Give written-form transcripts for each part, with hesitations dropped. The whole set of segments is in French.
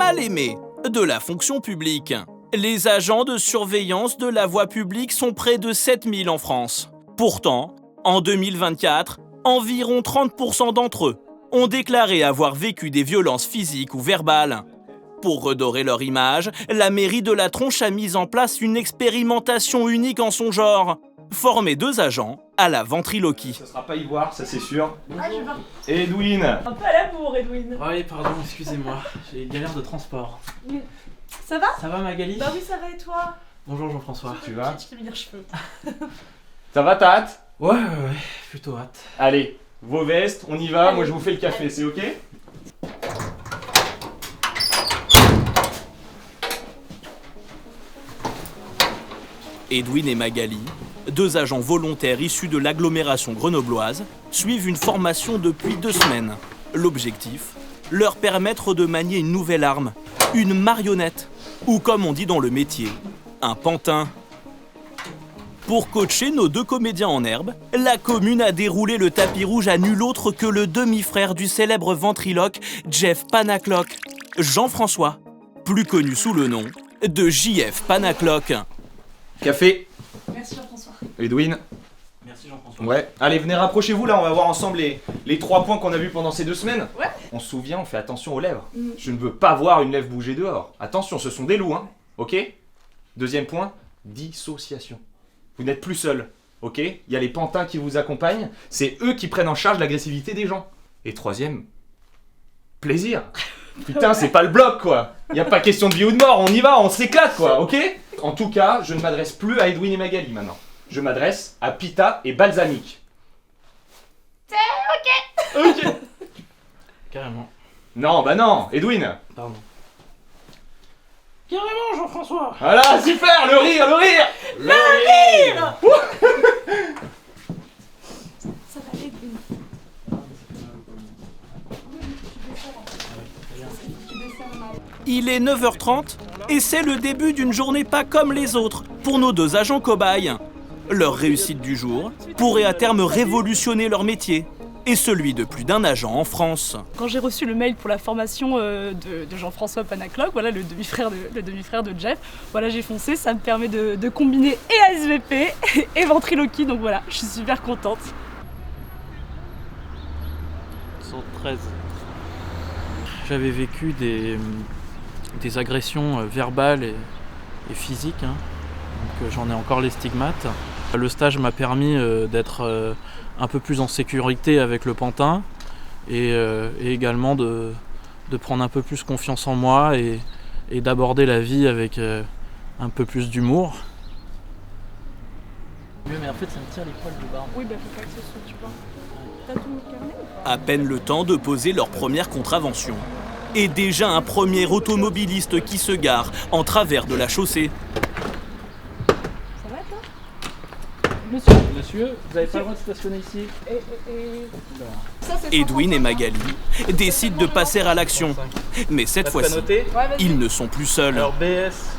mal aimé de la fonction publique. Les agents de surveillance de la voie publique sont près de 7000 en France. Pourtant, en 2024, environ 30% d'entre eux ont déclaré avoir vécu des violences physiques ou verbales. Pour redorer leur image, la mairie de La Tronche a mis en place une expérimentation unique en son genre. Former 2 agents à la ventriloquie. Ça sera pas Ivoire, ça c'est sûr. Ah, je vais voir. Edwin. Un peu à la bourre, Edwin. Oui, pardon, excusez-moi, j'ai une galère de transport. Ça va? Ça va Magali? Bah oui, ça va et toi? Bonjour Jean-François. Tu vas? Je t'ai mis les cheveux. Ça va, t'as hâte? Ouais, plutôt hâte. Allez, vos vestes, on y va, moi je vous fais le café, c'est ok? Edwin et Magali, 2 agents volontaires issus de l'agglomération grenobloise, suivent une formation depuis 2 semaines. L'objectif, leur permettre de manier une nouvelle arme, une marionnette, ou comme on dit dans le métier, un pantin. Pour coacher nos 2 comédiens en herbe, la commune a déroulé le tapis rouge à nul autre que le demi-frère du célèbre ventriloque Jeff Panaclock, Jean-François, plus connu sous le nom de JF Panaclock. Café. Merci Jean-François. Edwin. Merci Jean-François. Ouais. Allez, venez, rapprochez-vous là, on va voir ensemble les 3 points qu'on a vus pendant ces 2 semaines. Ouais. On se souvient, on fait attention aux lèvres. Je ne veux pas voir une lèvre bouger dehors. Attention, ce sont des loups, hein. Ok? 2e point, dissociation. Vous n'êtes plus seul, ok? Il y a les pantins qui vous accompagnent, c'est eux qui prennent en charge l'agressivité des gens. Et 3e, plaisir. Putain, c'est pas le bloc, quoi. Il n'y a pas question de vie ou de mort, on y va, on s'éclate, quoi, ok? En tout cas, je ne m'adresse plus à Edwin et Magali maintenant. Je m'adresse à Pita et Balsamique. C'est ok. Ok. Carrément. Non, bah non, Edwin. Pardon. Carrément Jean-François. Voilà, super, le rire, le rire. Le rire. Ça va Edwin. Il est 9h30 et c'est le début d'une journée pas comme les autres pour nos 2 agents cobayes. Leur réussite du jour pourrait à terme révolutionner leur métier et celui de plus d'un agent en France. Quand j'ai reçu le mail pour la formation de Jean-François Panaclock, voilà le demi-frère de Jeff, voilà j'ai foncé, ça me permet de combiner et ASVP et ventriloquie, donc voilà, je suis super contente. 113. J'avais vécu des agressions verbales et physiques, hein. Donc j'en ai encore les stigmates. Le stage m'a permis d'être un peu plus en sécurité avec le pantin et également de prendre un peu plus confiance en moi et d'aborder la vie avec un peu plus d'humour. Mais en fait ça me tire les poils de barbe. Oui, bah faut pas que ce soit, tu vois. T'as tout carnet ou pas? À peine le temps de poser leur première contravention. Et déjà un premier automobiliste qui se gare en travers de la chaussée. Ça va toi? Monsieur, vous n'avez pas le droit de stationner ici. Ça, c'est Edwin et Magali décident de passer à l'action. Mais cette fois-ci, Ouais, vas-y. ils ne sont plus seuls. Alors BS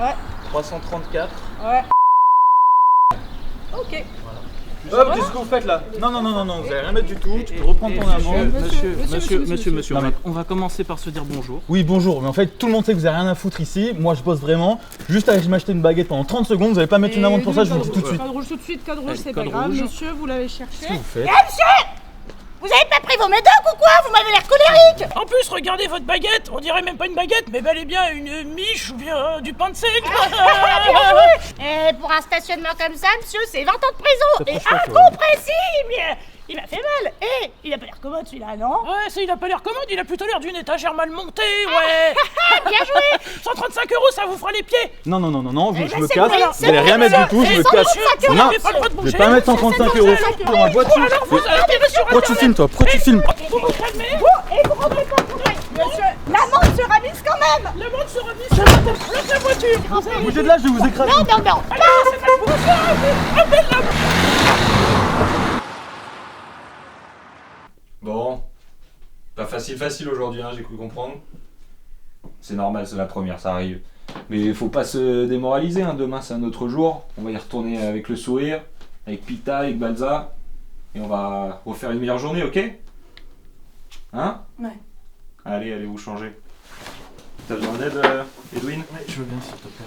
Ouais. 334. Ouais. Ok. Hop, qu'est-ce que vous faites là? Non, vous allez rien mettre du tout, tu peux reprendre ton amant. Monsieur, on va commencer par se dire bonjour. Oui, bonjour, mais en fait, tout le monde sait que vous avez rien à foutre ici. Moi, je bosse vraiment. Juste à m'acheter une baguette pendant 30 secondes, vous allez pas mettre une amende pour ça, je vous le dis tout de suite. Code rouge tout de suite, code rouge, c'est Code pas grave. rouge. Monsieur, vous l'avez cherché. Qu'est-ce que vous faites? Vous avez pas pris vos médocs ou quoi? Vous m'avez l'air colérique. En plus, regardez votre baguette, on dirait même pas une baguette, mais bel et bien une miche ou bien du pain de seigle. Et pour un stationnement comme ça, monsieur, c'est 20 ans de prison. Et incompressible. Il m'a fait mal. Eh, il a pas l'air commode celui-là, non? Ouais, ça, il a pas l'air commode, il a plutôt l'air d'une étagère mal montée, ouais. Bien joué. 135 €, ça vous fera les pieds. Non, je me c'est casse. bon, Vous allez rien mettre du tout, je me casse. Vous Non, n'avez pas le droit de je bouger. vais pas mettre 135 € pour ma voiture. Alors vous allez sur Pourquoi tu filmes, toi? Pourquoi tu filmes? Vous vous calmez. Et vous rentrez pas pour vrai. Monsieur, l'amende sera mise quand même. Le monde sera mis sur la voiture. Bougez de là, je vais vous écraser. Non. Allez, c'est pas pour Bon, pas facile aujourd'hui, hein, j'ai cru comprendre. C'est normal, c'est la première, ça arrive. Mais faut pas se démoraliser, hein. Demain c'est un autre jour. On va y retourner avec le sourire, avec Pita, avec Balza. Et on va refaire une meilleure journée, ok? Hein? Ouais. Allez, vous changez. T'as besoin d'aide, Edwin? Ouais, je veux bien, s'il te plaît.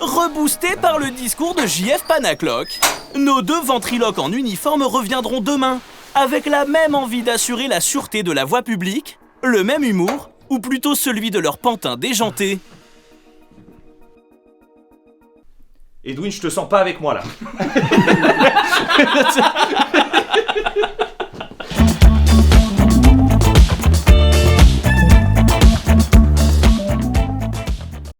Reboostés par le discours de JF Panacloc, nos 2 ventriloques en uniforme reviendront demain, avec la même envie d'assurer la sûreté de la voie publique, le même humour, ou plutôt celui de leur pantin déjanté. Edwin, je te sens pas avec moi là.